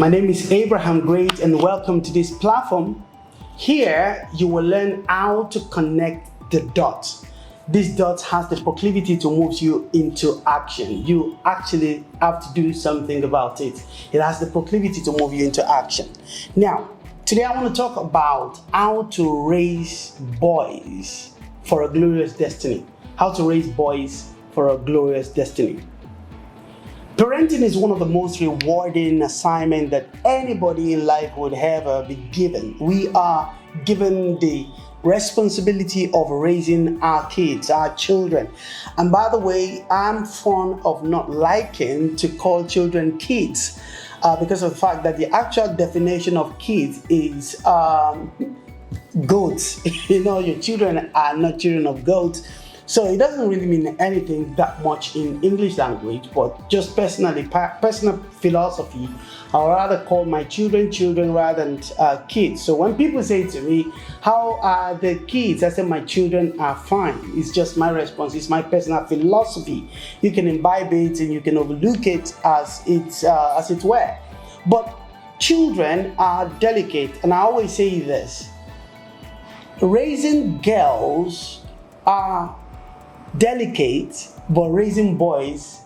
My name is Abraham Great and welcome to this platform. Here you will learn how to connect the dots. This dot has the proclivity to move you into action. You actually have to do something about it. It has the proclivity to move you into action. Now, today I want to talk about how to raise boys for a glorious destiny. How to raise boys for a glorious destiny. Parenting is one of the most rewarding assignments that anybody in life would ever be given. We are given the responsibility of raising our kids, our children. And by the way, I'm fond of not liking to call children kids because of the fact that the actual definition of kids is goats. Your children are not children of goats. So it doesn't really mean anything that much in English language, but just personal philosophy, I would rather call my children rather than kids. So when people say to me, how are the kids? I say my children are fine. It's just my response. It's my personal philosophy. You can imbibe it and you can overlook it as it were. But children are delicate, and I always say this. Raising girls are delicate, but raising boys,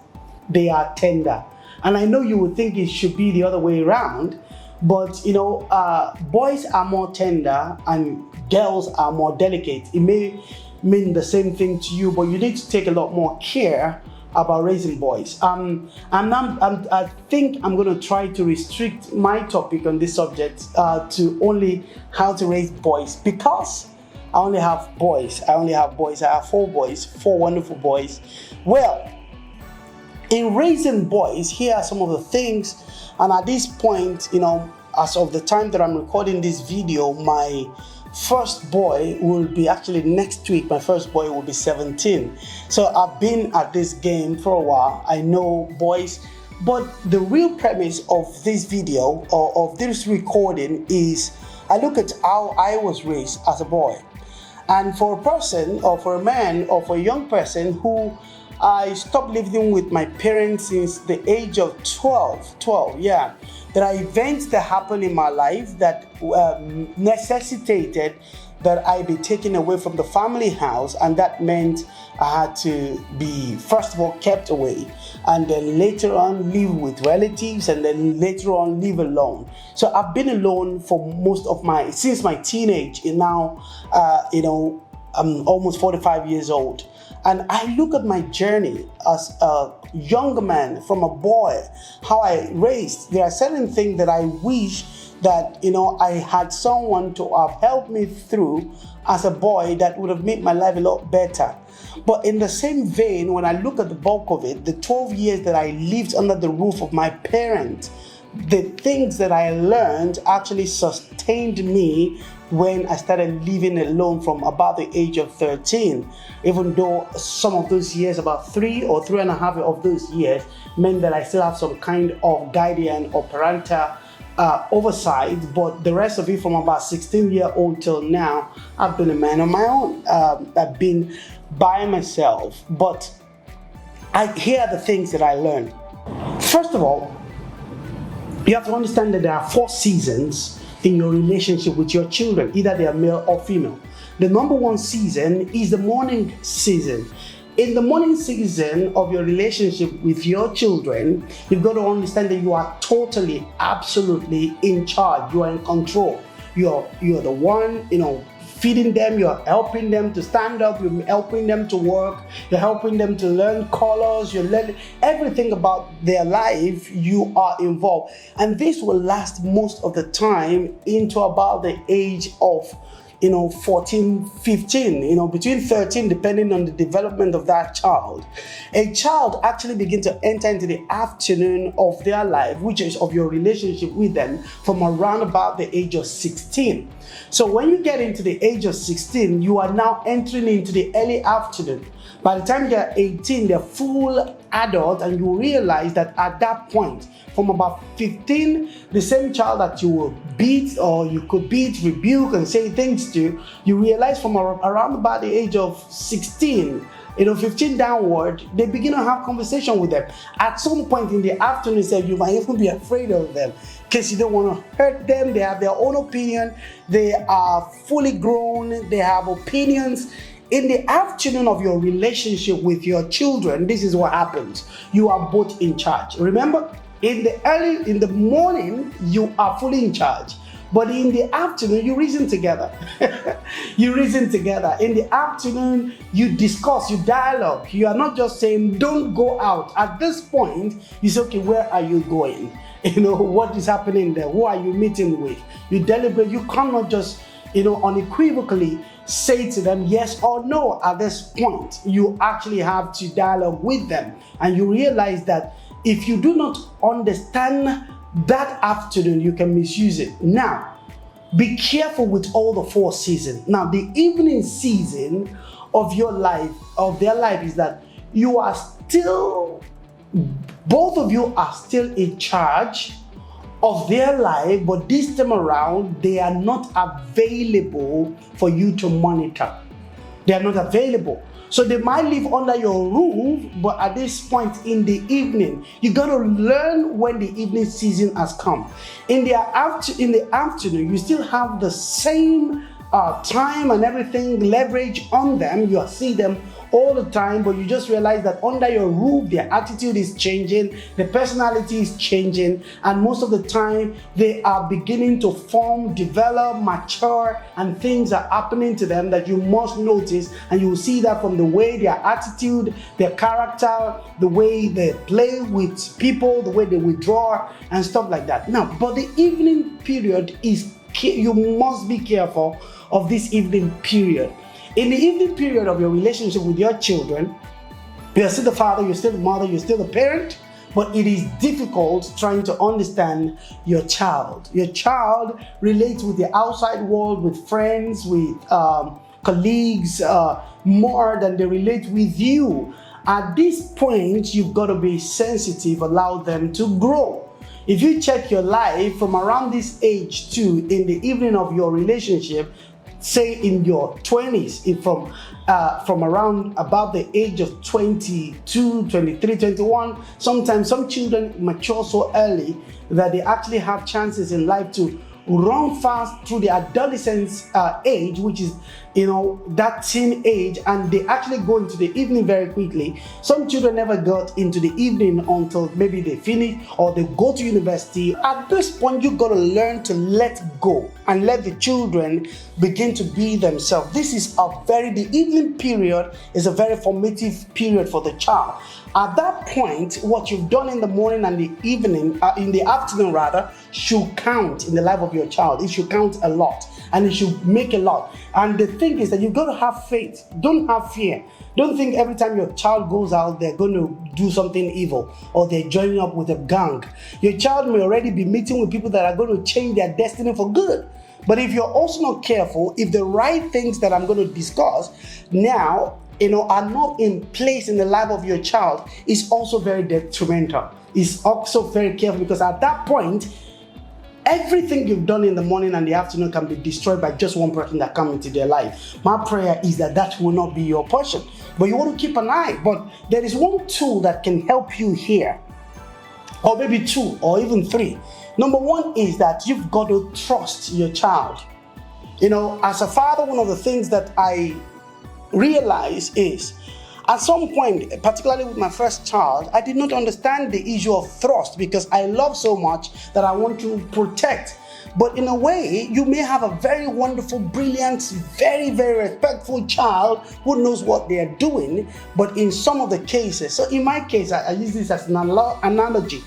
they are tender. And I know you would think it should be the other way around, but boys are more tender and girls are more delicate. It may mean the same thing to you, but you need to take a lot more care about raising boys. I think I'm going to try to restrict my topic on this subject to only how to raise boys, because I only have boys. I have 4 boys, 4 wonderful boys. Well, in raising boys, here are some of the things. And at this point, as of the time that I'm recording this video, my first boy will be actually next week. My first boy will be 17. So I've been at this game for a while. I know boys. But the real premise of this video or of this recording is I look at how I was raised as a boy. And for a person or for a man or for a young person who I stopped living with my parents since the age of 12, there are events that happened in my life that necessitated that I be taken away from the family house, and that meant I had to be, first of all, kept away, and then later on live with relatives, and then later on live alone. So I've been alone for since my teenage, and now, I'm almost 45 years old. And I look at my journey as a young man from a boy, how I raised. There are certain things that I wish that, I had someone to have helped me through as a boy that would have made my life a lot better. But in the same vein, when I look at the bulk of it, the 12 years that I lived under the roof of my parents, the things that I learned actually sustained me when I started living alone from about the age of 13. Even though some of those years, about 3 or 3.5 of those years, meant that I still have some kind of guardian or parental oversight, but the rest of it from about 16-year-old till now, I've been a man on my own. I've been by myself. But here are the things that I learned. First of all, you have to understand that there are 4 seasons in your relationship with your children, either they are male or female. The number 1 season is the morning season. In the morning season of your relationship with your children, you've got to understand that you are totally, absolutely in charge. You are in control. You're the one, feeding them, you're helping them to stand up, you're helping them to work, you're helping them to learn colors, you're learning everything about their life, you are involved. And this will last most of the time into about the age of 14, 15, between 13, depending on the development of that child. A child actually begins to enter into the afternoon of their life, which is of your relationship with them, from around about the age of 16. So when you get into the age of 16, you are now entering into the early afternoon. By the time they're 18, they're full adult, and you realize that at that point, from about 15, the same child that you will beat or you could beat, rebuke, and say things to, you realize from around about the age of 16, 15 downward, they begin to have conversation with them. At some point in the afternoon, you might even be afraid of them. because you don't want to hurt them. They have their own opinion. They are fully grown. They have opinions. In the afternoon of your relationship with your children, this is what happens. You are both in charge. Remember, in the morning, you are fully in charge. But in the afternoon, you reason together. You reason together. In the afternoon, you discuss, you dialogue. You are not just saying, don't go out. At this point, you say, okay, where are you going? What is happening there? Who are you meeting with? You deliberate. You cannot just, unequivocally say to them yes or no. At this point, you actually have to dialogue with them. And you realize that if you do not understand that afternoon, you can misuse it. Now, be careful with all the 4 seasons. Now, the evening season of your life, of their life, is that you are still, both of you are still in charge of their life, but this time around, they are not available for you to monitor. They are not available. So they might live under your roof, but at this point in the evening, you got to learn when the evening season has come. In the afternoon, you still have the same time and everything, leverage on them. You see them all the time, but you just realize that under your roof, their attitude is changing, their personality is changing, and most of the time, they are beginning to form, develop, mature, and things are happening to them that you must notice, and you will see that from the way their attitude, their character, the way they play with people, the way they withdraw, and stuff like that. Now, but the evening period you must be careful of this evening period. In the evening period of your relationship with your children, you're still the father, you're still the mother, you're still the parent, but it is difficult trying to understand your child. Your child relates with the outside world, with friends, with colleagues, more than they relate with you. At this point, you've got to be sensitive, allow them to grow. If you check your life from around this age too, in the evening of your relationship, say in your 20s, from around about the age of 22, 23, 21, sometimes some children mature so early that they actually have chances in life to run fast through the adolescence age, which is that teen age, and they actually go into the evening very quickly. Some children never got into the evening until maybe they finish or they go to university. At this point, you got to learn to let go and let the children begin to be themselves. This is the evening period is a very formative period for the child. At that point, what you've done in the morning and the evening, in the afternoon rather, should count in the life of your child. It should count a lot, and it should make a lot. And the thing is that you've got to have faith. Don't have fear. Don't think every time your child goes out, they're going to do something evil or they're joining up with a gang. Your child may already be meeting with people that are going to change their destiny for good. But if you're also not careful, if the right things that I'm going to discuss now are not in place in the life of your child, is also very detrimental. It's also very careful, because at that point, everything you've done in the morning and the afternoon can be destroyed by just one person that comes into their life. My prayer is that will not be your portion. But you want to keep an eye. But there is one tool that can help you here, or maybe 2 or even 3. Number 1 is that you've got to trust your child. As a father, one of the things that I realize is, at some point, particularly with my first child, I did not understand the issue of trust, because I love so much that I want to protect. But in a way, you may have a very wonderful, brilliant, very, very respectful child who knows what they are doing. But in some of the cases, so in my case, I use this as an analogy.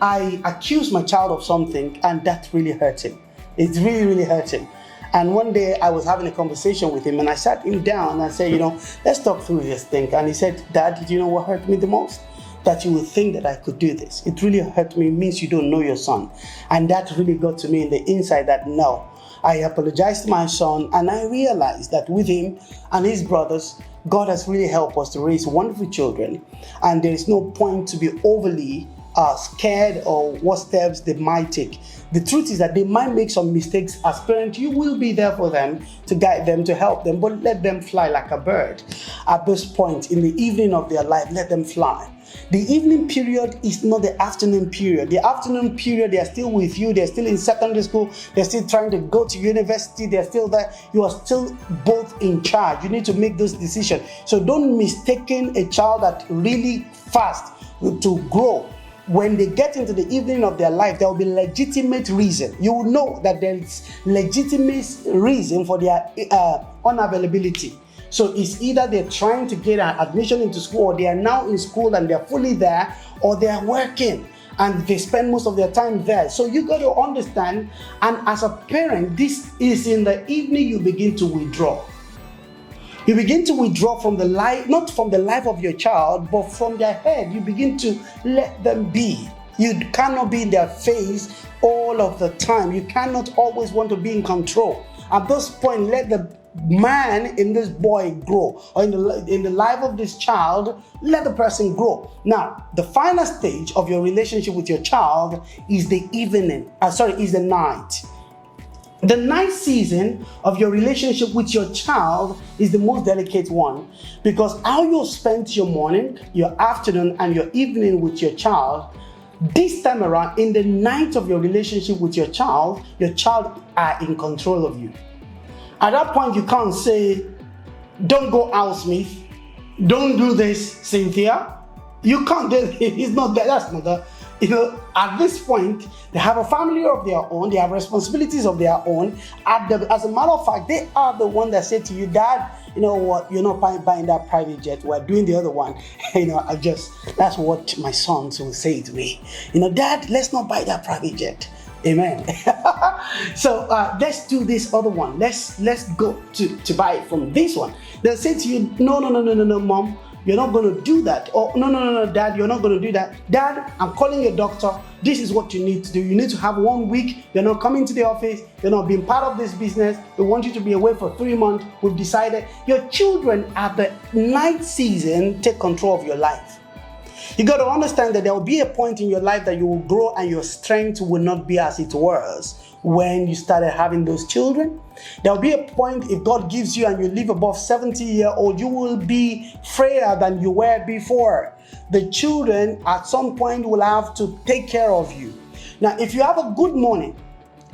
I accused my child of something, and that really hurt him. It really, really hurt him. And one day I was having a conversation with him, and I sat him down and I said, let's talk through this thing. And he said, Dad, do you know what hurt me the most? That you would think that I could do this. It really hurt me. It means you don't know your son. And that really got to me in the inside, that no. I apologized to my son, and I realized that with him and his brothers, God has really helped us to raise wonderful children. And there is no point to be overly scared or what steps they might take. The truth is that they might make some mistakes as parents. You will be there for them, to guide them, to help them, but let them fly like a bird. At this point in the evening of their life, let them fly. The evening period is not the afternoon period. The afternoon period, they are still with you. They're still in secondary school. They're still trying to go to university. They're still there. You are still both in charge. You need to make those decisions. So don't mistaken a child that really fast to grow. When they get into the evening of their life, there will be legitimate reason. You will know that there is legitimate reason for their unavailability. So it's either they're trying to get an admission into school, or they are now in school and they're fully there, or they are working and they spend most of their time there. So you got to understand, and as a parent, this is in the evening you begin to withdraw. You begin to withdraw from the life, not from the life of your child, but from their head. You begin to let them be. You cannot be in their face all of the time. You cannot always want to be in control. At this point, let the man in this boy grow, or in the life of this child, let the person grow. Now, the final stage of your relationship with your child is the is the night. The night season of your relationship with your child is the most delicate one, because how you spend your morning, your afternoon, and your evening with your child, this time around, in the night of your relationship with your child are in control of you. At that point, you can't say, don't go out, Smith. Don't do this, Cynthia. You can't do it. It's not that. That's not that. At this point, they have a family of their own. They have responsibilities of their own. As a matter of fact, they are the one that said to you, Dad, you know what? You're not buying that private jet. We're doing the other one. That's what my sons will say to me. Dad, let's not buy that private jet. Amen. So let's do this other one. Let's go to buy it from this one. They'll say to you, no, Mom. You're not going to do that. Or no, Dad, you're not going to do that. Dad, I'm calling a doctor. This is what you need to do. You need to have 1 week. You're not coming to the office. You're not being part of this business. We want you to be away for 3 months. We've decided. Your children at the night season take control of your life. You got to understand that there will be a point in your life that you will grow and your strength will not be as it was when you started having those children. There will be a point, if God gives you and you live above 70-year-old, you will be frayer than you were before. The children at some point will have to take care of you. Now, if you have a good morning,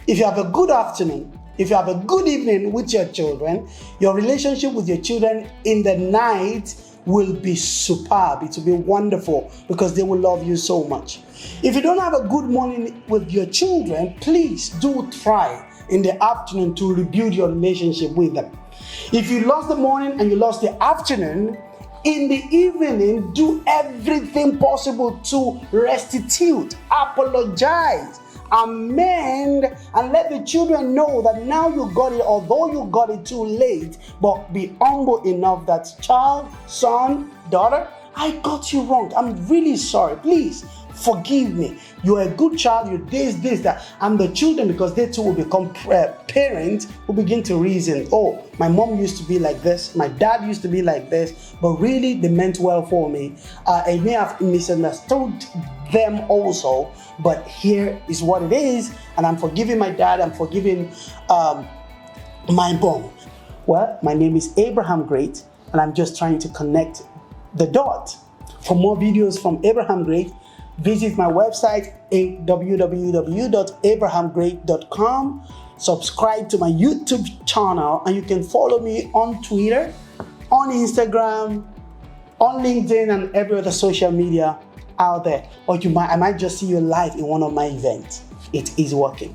if you have a good afternoon, if you have a good evening with your children, your relationship with your children in the night will be superb. It will be wonderful, because they will love you so much. If you don't have a good morning with your children, please do try in the afternoon to rebuild your relationship with them. If you lost the morning and you lost the afternoon, in the evening, do everything possible to restitute, apologize, amend, and let the children know that now you got it, although you got it too late. But be humble enough that, child, son, daughter, I got you wrong. I'm really sorry. Please forgive me. You're a good child. You this, that. And the children, because they too will become parents, will begin to reason, oh, my mom used to be like this. My dad used to be like this. But really, they meant well for me. I may have misunderstood them also. But here is what it is. And I'm forgiving my dad. I'm forgiving my mom. Well, my name is Abraham Great. And I'm just trying to connect the dot. For more videos from Abraham Great, visit my website at www.abrahamgreat.com. Subscribe to my YouTube channel, and you can follow me on Twitter, on Instagram, on LinkedIn, and every other social media out there. Or I might just see you live in one of my events. It is working.